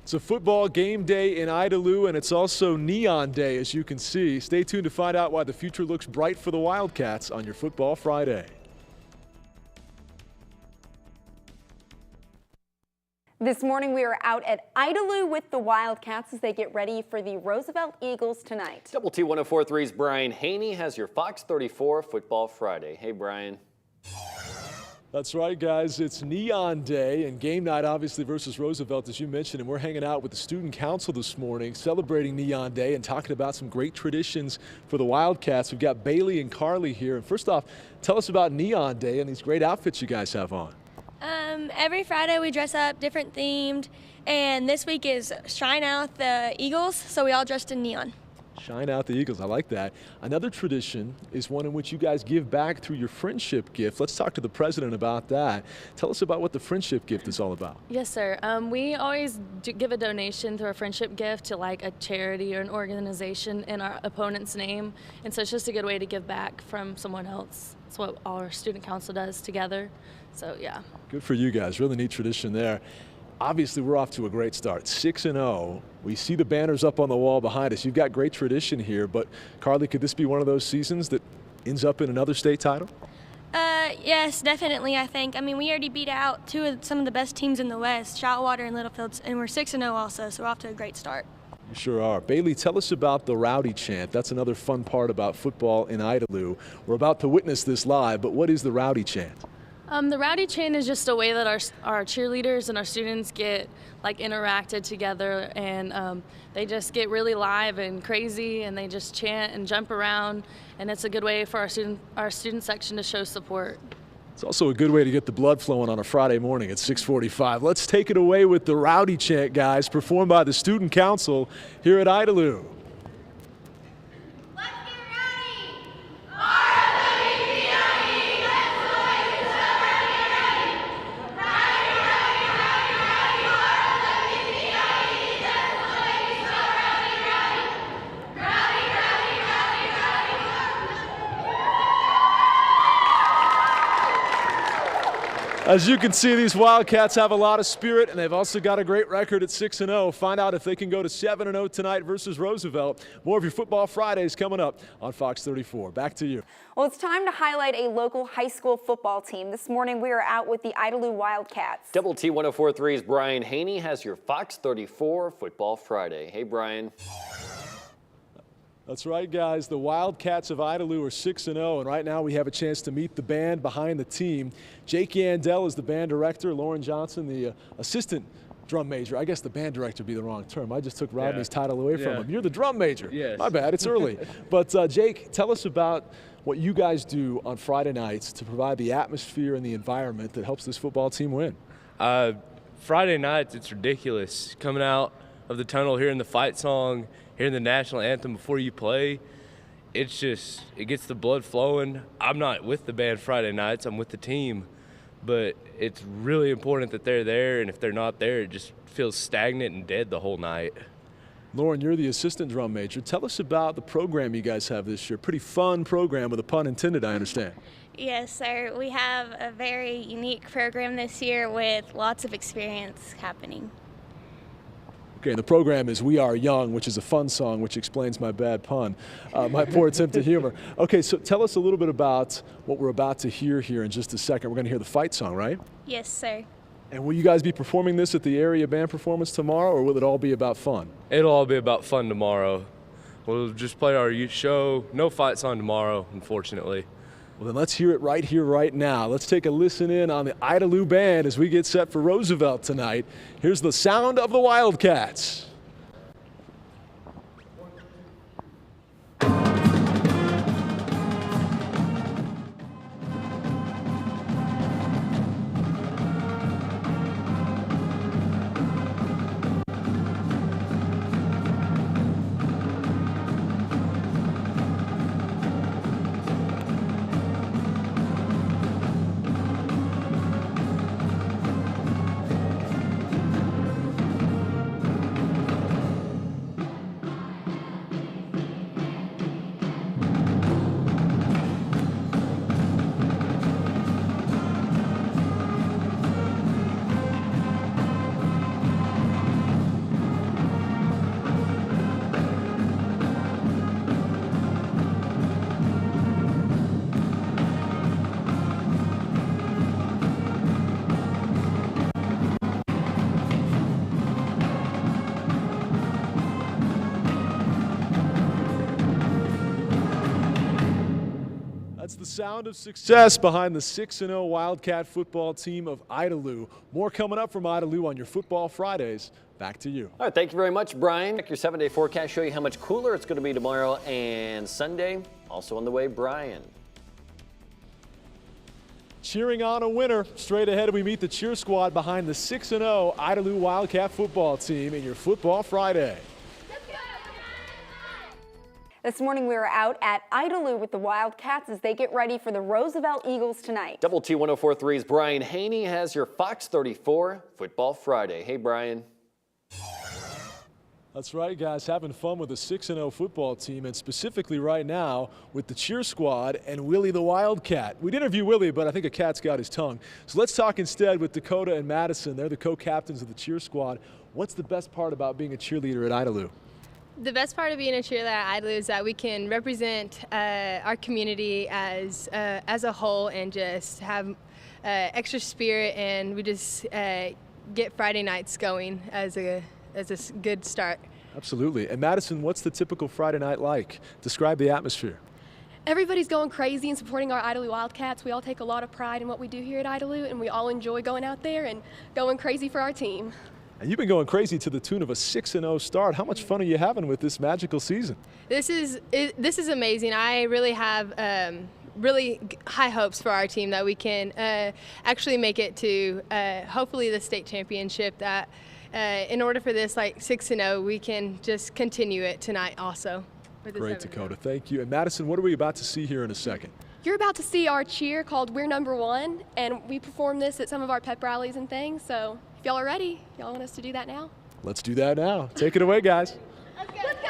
It's a football game day in Idalou, and it's also Neon Day, as you can see. Stay tuned to find out why the future looks bright for the Wildcats on your Football Friday. This morning we are out at Idalou with the Wildcats as they get ready for the Roosevelt Eagles tonight. Double T 104.3's Brian Hanni has your Fox 34 Football Friday. Hey, Brian. That's right, guys. It's Neon Day and game night, obviously, versus Roosevelt, as you mentioned. And we're hanging out with the Student Council this morning, celebrating Neon Day and talking about some great traditions for the Wildcats. We've got Bailey and Carly here. And first off, tell us about Neon Day and these great outfits you guys have on. Every Friday we dress up different themed, and this week is Shine Out the Eagles, so we all dressed in neon. Shine out the Eagles. I like that. Another tradition is one in which you guys give back through your friendship gift. Let's talk to the president about that. Tell us about what the friendship gift is all about. Yes, sir. We always give a donation through our friendship gift to like a charity or an organization in our opponent's name. And so it's just a good way to give back from someone else. It's what our student council does together. So, yeah. Good for you guys. Really neat tradition there. Obviously, we're off to a great start, 6-0. We see the banners up on the wall behind us. You've got great tradition here, but Carly, could this be one of those seasons that ends up in another state title? Yes, definitely, I think. I mean, we already beat out some of the best teams in the West, Shoutwater and Littlefields, and we're 6-0 also, so we're off to a great start. You sure are. Bailey, tell us about the Rowdy Chant. That's another fun part about football in Idalou. We're about to witness this live, but what is the Rowdy Chant? The Rowdy Chant is just a way that our cheerleaders and our students get like interacted together, and they just get really live and crazy, and they just chant and jump around, and it's a good way for our student section to show support. It's also a good way to get the blood flowing on a Friday morning at 6:45. Let's take it away with the Rowdy Chant, guys, performed by the Student Council here at Idalou. As you can see, these Wildcats have a lot of spirit, and they've also got a great record at 6-0. Find out if they can go to 7-0 tonight versus Roosevelt. More of your Football Fridays coming up on Fox 34. Back to you. Well, it's time to highlight a local high school football team. This morning, we are out with the Idalou Wildcats. Double T 104.3's Brian Hanni has your Fox 34 Football Friday. Hey, Brian. That's right, guys. The Wildcats of Idalou are 6-0, and right now we have a chance to meet the band behind the team. Jake Yandel is the band director. Lauren Johnson, the assistant drum major. I guess the band director would be the wrong term. I just took Rodney's title away from him. You're the drum major. Yes. My bad. It's early. But, Jake, tell us about what you guys do on Friday nights to provide the atmosphere and the environment that helps this football team win. Friday nights, it's ridiculous. Coming out of the tunnel, hearing the fight song, hearing the national anthem before you play, it gets the blood flowing. I'm not with the band Friday nights, I'm with the team, but it's really important that they're there, and if they're not there, it just feels stagnant and dead the whole night. Lauren, you're the assistant drum major. Tell us about the program you guys have this year. Pretty fun program with a pun intended, I understand. Yes, sir. We have a very unique program this year with lots of experience happening. Okay, and the program is We Are Young, which is a fun song, which explains my bad pun, my poor attempt at humor. Okay, so tell us a little bit about what we're about to hear here in just a second. We're going to hear the fight song, right? Yes, sir. And will you guys be performing this at the area band performance tomorrow, or will it all be about fun? It'll all be about fun tomorrow. We'll just play our youth show. No fight song tomorrow, unfortunately. Well, then let's hear it right here, right now. Let's take a listen in on the Idalou Band as we get set for Roosevelt tonight. Here's the sound of the Wildcats. the sound of success behind the 6-0 Wildcat football team of Idalou. More coming up from Idalou on your Football Fridays. Back to you. All right, thank you very much, Brian. Check your 7-day forecast, show you how much cooler it's going to be tomorrow and Sunday. Also on the way, Brian. Cheering on a winner. Straight ahead, we meet the cheer squad behind the 6-0 Idalou Wildcat football team in your Football Friday. This morning we were out at Idalou with the Wildcats as they get ready for the Roosevelt Eagles tonight. Double T 104.3's Brian Hanni has your Fox 34 Football Friday. Hey, Brian. That's right, guys, having fun with the 6-0 football team, and specifically right now with the cheer squad and Willie the Wildcat. We'd interview Willie, but I think a cat's got his tongue. So let's talk instead with Dakota and Madison. They're the co-captains of the cheer squad. What's the best part about being a cheerleader at Idalou? The best part of being a cheerleader at Idalou is that we can represent our community as a whole and just have extra spirit, and we just get Friday nights going as a good start. Absolutely. And Madison, what's the typical Friday night like? Describe the atmosphere. Everybody's going crazy and supporting our Idalou Wildcats. We all take a lot of pride in what we do here at Idalou, and we all enjoy going out there and going crazy for our team. And you've been going crazy to the tune of a 6-0 start. How much fun are you having with this magical season? This is amazing. I really have really high hopes for our team that we can actually make it to hopefully the state championship. That in order for this 6-0, we can just continue it tonight also. Great, Dakota. Thank you. And Madison, what are we about to see here in a second? You're about to see our cheer called We're Number One, and we perform this at some of our pep rallies and things. So if y'all are ready, y'all want us to do that now? Let's do that now. Take it away, guys. Let's go. Let's go.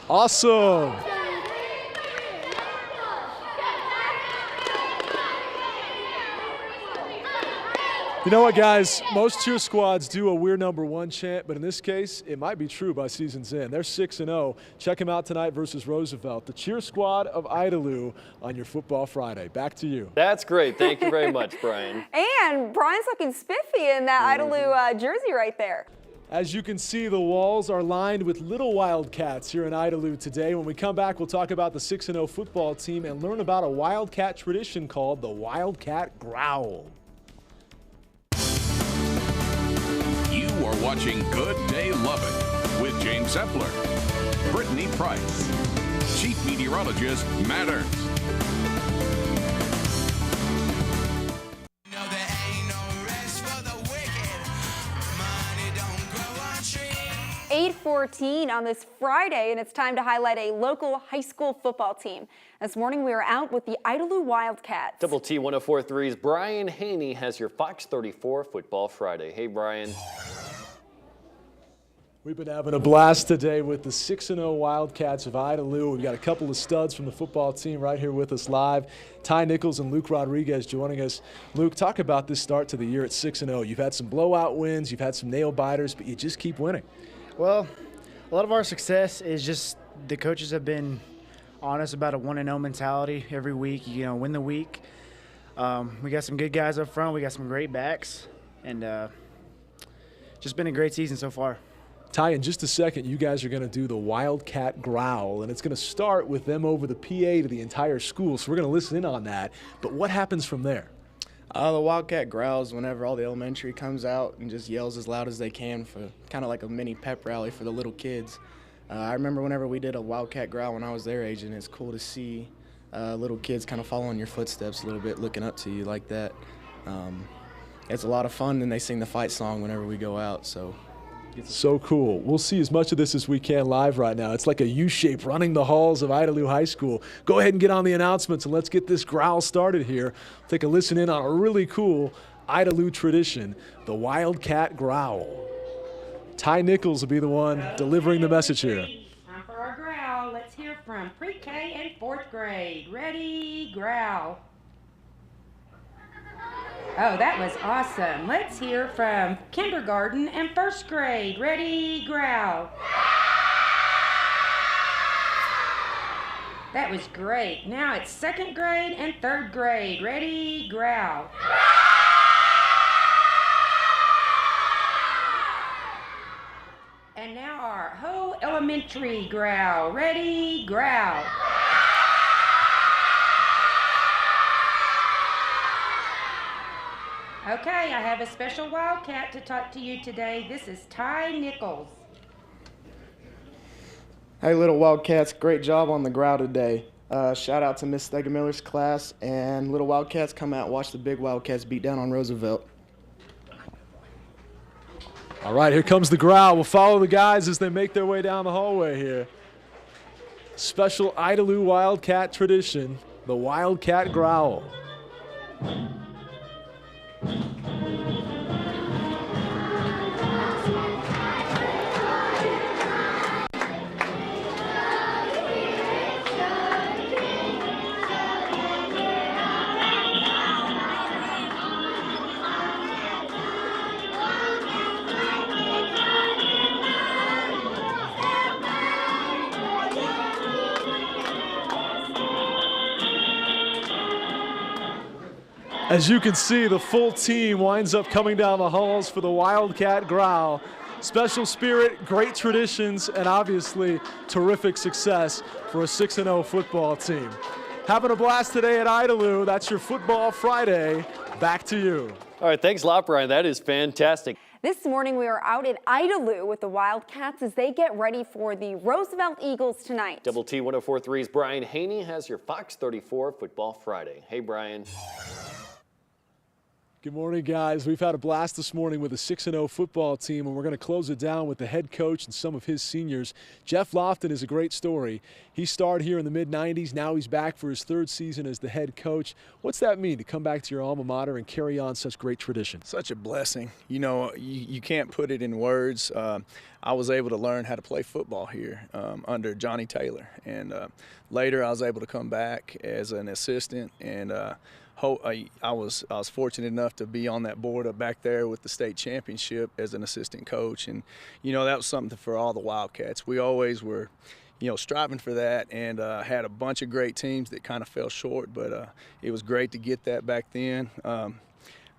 Awesome. You know what, guys? Most cheer squads do a We're Number One chant, but in this case, it might be true by season's end. They're 6-0. Check them out tonight versus Roosevelt. The cheer squad of Idalou on your Football Friday. Back to you. That's great. Thank you very much, Brian. And Brian's looking spiffy in that Idalou jersey right there. As you can see, the walls are lined with little Wildcats here in Idalou today. When we come back, we'll talk about the 6-0 football team and learn about a Wildcat tradition called the Wildcat growl. You are watching Good Day Lubbock with James Epler, Brittany Price, Chief Meteorologist Matt Ernst. 8:14 on this Friday, and it's time to highlight a local high school football team. This morning we are out with the Idalou Wildcats. Double T 104.3's Brian Hanni has your Fox 34 Football Friday. Hey, Brian. We've been having a blast today with the 6-0 Wildcats of Idalou. We've got a couple of studs from the football team right here with us live. Ty Nichols and Luke Rodriguez joining us. Luke, talk about this start to the year at 6-0. You've had some blowout wins, you've had some nail biters, but you just keep winning. Well, a lot of our success is just the coaches have been honest about a 1-0 mentality every week. Win the week. We got some good guys up front. We got some great backs, and just been a great season so far. Ty, in just a second, you guys are going to do the Wildcat growl, and it's going to start with them over the PA to the entire school, so we're going to listen in on that. But what happens from there? The Wildcat growls whenever all the elementary comes out and just yells as loud as they can for kind of like a mini pep rally for the little kids. I remember whenever we did a Wildcat growl when I was their age, and it's cool to see little kids kind of following your footsteps a little bit, looking up to you like that. It's a lot of fun, and they sing the fight song whenever we go out, so So cool. We'll see as much of this as we can live right now. It's like a U-shape running the halls of Idalou High School. Go ahead and get on the announcements and let's get this growl started here. Take a listen in on a really cool Idalou tradition, the Wildcat growl. Ty Nichols will be the one delivering the message here. Time for our growl. Let's hear from pre-K and 4th grade. Ready, growl. Oh, that was awesome. Let's hear from kindergarten and 1st grade. Ready, growl. That was great. Now it's 2nd grade and 3rd grade. Ready, growl. And now our whole elementary growl. Ready, growl. Okay, I have a special Wildcat to talk to you today. This is Ty Nichols. Hey, little Wildcats, great job on the growl today. Shout out to Miss Stegemiller's class, and little Wildcats, come out and watch the big Wildcats beat down on Roosevelt. All right, here comes the growl. We'll follow the guys as they make their way down the hallway here. Special Idalou Wildcat tradition, the Wildcat growl. As you can see, the full team winds up coming down the halls for the Wildcat growl. Special spirit, great traditions, and obviously terrific success for a 6-0 football team. Having a blast today at Idalou. That's your Football Friday. Back to you. All right, thanks a lot, Brian. That is fantastic. This morning we are out at Idalou with the Wildcats as they get ready for the Roosevelt Eagles tonight. Double T 104.3's Brian Hanni has your Fox 34 Football Friday. Hey, Brian. Good morning, guys. We've had a blast this morning with a 6-0 football team, and we're going to close it down with the head coach and some of his seniors. Jeff Lofton is a great story. He started here in the mid-'90s. Now he's back for his 3rd season as the head coach. What's that mean to come back to your alma mater and carry on such great tradition? Such a blessing. You know, you can't put it in words. I was able to learn how to play football here under Johnny Taylor, and later I was able to come back as an assistant, and I was fortunate enough to be on that board up back there with the state championship as an assistant coach, and you know that was something for all the Wildcats. We always were, you know, striving for that, and had a bunch of great teams that kind of fell short, but it was great to get that back then. Of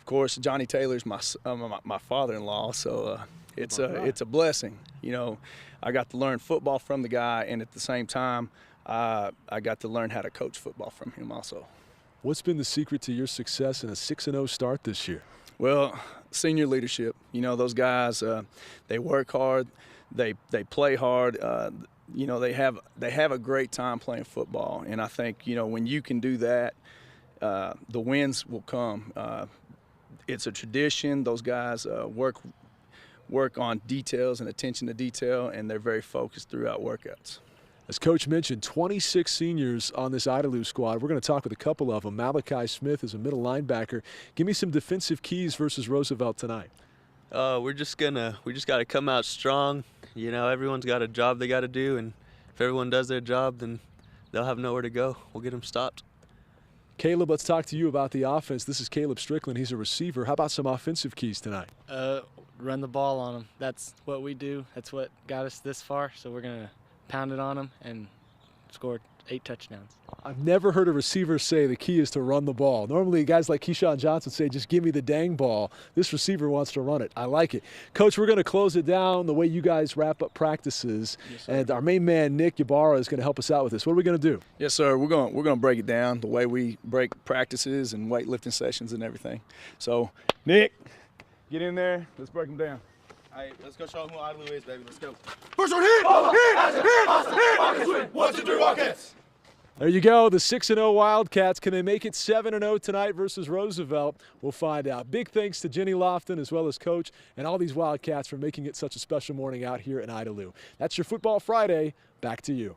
course, Johnny Taylor's my father-in-law, so it's a blessing. You know, I got to learn football from the guy, and at the same time, I got to learn how to coach football from him also. What's been the secret to your success in a 6-0 start this year? Well, senior leadership. You know, those guys, they work hard, they play hard. You know, they have a great time playing football, and I think, you know, when you can do that, the wins will come. It's a tradition. Those guys work on details and attention to detail, and they're very focused throughout workouts. As Coach mentioned, 26 seniors on this Idalou squad. We're going to talk with a couple of them. Malachi Smith is a middle linebacker. Give me some defensive keys versus Roosevelt tonight. We just got to come out strong. You know, everyone's got a job they got to do, and if everyone does their job, then they'll have nowhere to go. We'll get them stopped. Caleb, let's talk to you about the offense. This is Caleb Strickland. He's a receiver. How about some offensive keys tonight? Run the ball on them. That's what we do. That's what got us this far, so we're going to pound it on them and scored 8 touchdowns. I've never heard a receiver say the key is to run the ball. Normally, guys like Keyshawn Johnson say, just give me the dang ball. This receiver wants to run it. I like it. Coach, we're going to close it down the way you guys wrap up practices. Yes, and our main man, Nick Ybarra, is going to help us out with this. What are we going to do? Yes, sir. We're going to break it down the way we break practices and weightlifting sessions and everything. So, Nick, get in there. Let's break them down. All right, let's go show them who Idalou is, baby. Let's go. First one, hit! Hit! Hit! Wildcats win! 1, 2, 3, Wildcats! There you go, the 6-0 Wildcats. Can they make it 7-0 tonight versus Roosevelt? We'll find out. Big thanks to Jenny Lofton as well as Coach and all these Wildcats for making it such a special morning out here in Idalou. That's your Football Friday. Back to you.